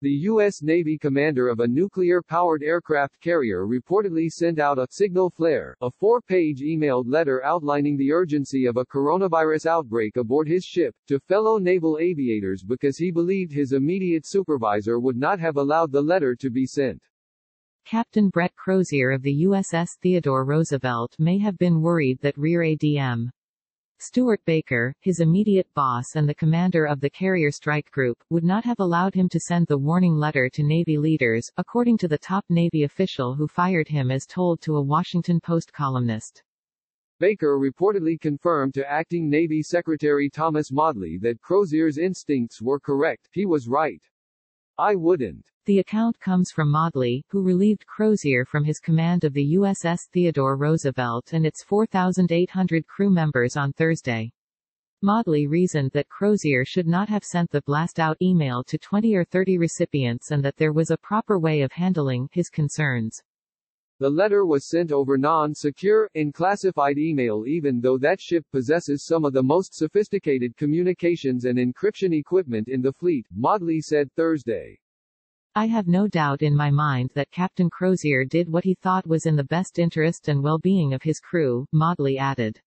The U.S. Navy commander of a nuclear-powered aircraft carrier reportedly sent out a signal flare, a 4-page emailed letter outlining the urgency of a coronavirus outbreak aboard his ship, to fellow naval aviators because he believed his immediate supervisor would not have allowed the letter to be sent. Captain Brett Crozier of the USS Theodore Roosevelt may have been worried that Rear ADM Stuart Baker, his immediate boss and the commander of the carrier strike group, would not have allowed him to send the warning letter to Navy leaders, according to the top Navy official who fired him, as told to a Washington Post columnist. Baker reportedly confirmed to Acting Navy Secretary Thomas Maudley that Crozier's instincts were correct. He was right. I wouldn't. The account comes from Maudley, who relieved Crozier from his command of the USS Theodore Roosevelt and its 4,800 crew members on Thursday. Maudley reasoned that Crozier should not have sent the blast-out email to 20 or 30 recipients and that there was a proper way of handling his concerns. The letter was sent over non-secure, unclassified email even though that ship possesses some of the most sophisticated communications and encryption equipment in the fleet, Maudley said Thursday. I have no doubt in my mind that Captain Crozier did what he thought was in the best interest and well-being of his crew, Maudley added.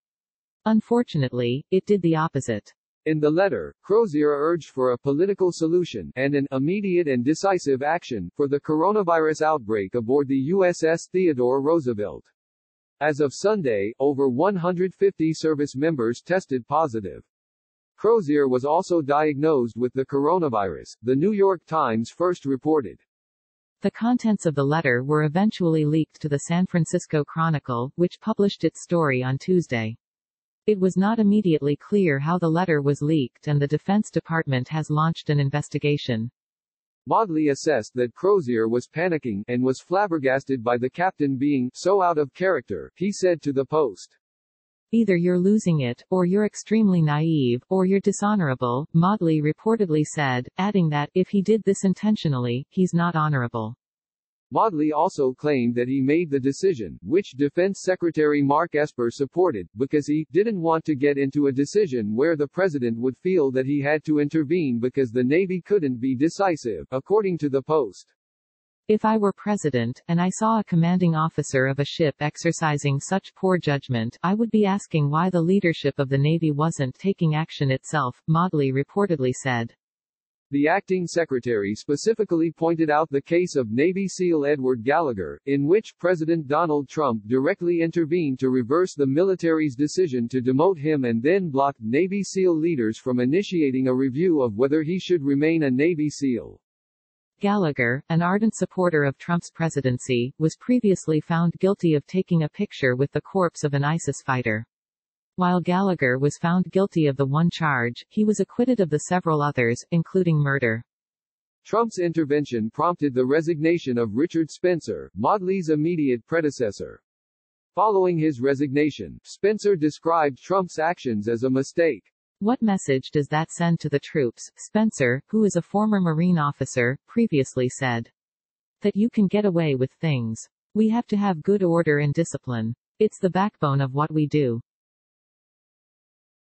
Unfortunately, it did the opposite. In the letter, Crozier urged for a political solution and an immediate and decisive action for the coronavirus outbreak aboard the USS Theodore Roosevelt. As of Sunday, over 150 service members tested positive. Crozier was also diagnosed with the coronavirus, the New York Times first reported. The contents of the letter were eventually leaked to the San Francisco Chronicle, which published its story on Tuesday. It was not immediately clear how the letter was leaked, and the Defense Department has launched an investigation. Maudley assessed that Crozier was panicking and was flabbergasted by the captain being so out of character, he said to the Post. Either you're losing it, or you're extremely naive, or you're dishonorable, Maudley reportedly said, adding that, if he did this intentionally, he's not honorable. Maudley also claimed that he made the decision, which Defense Secretary Mark Esper supported, because he didn't want to get into a decision where the president would feel that he had to intervene because the Navy couldn't be decisive, according to the Post. If I were president, and I saw a commanding officer of a ship exercising such poor judgment, I would be asking why the leadership of the Navy wasn't taking action itself, Maudley reportedly said. The acting secretary specifically pointed out the case of Navy SEAL Edward Gallagher, in which President Donald Trump directly intervened to reverse the military's decision to demote him and then blocked Navy SEAL leaders from initiating a review of whether he should remain a Navy SEAL. Gallagher, an ardent supporter of Trump's presidency, was previously found guilty of taking a picture with the corpse of an ISIS fighter. While Gallagher was found guilty of the one charge, he was acquitted of the several others, including murder. Trump's intervention prompted the resignation of Richard Spencer, Maudley's immediate predecessor. Following his resignation, Spencer described Trump's actions as a mistake. What message does that send to the troops? Spencer, who is a former Marine officer, previously said. That you can get away with things. We have to have good order and discipline. It's the backbone of what we do.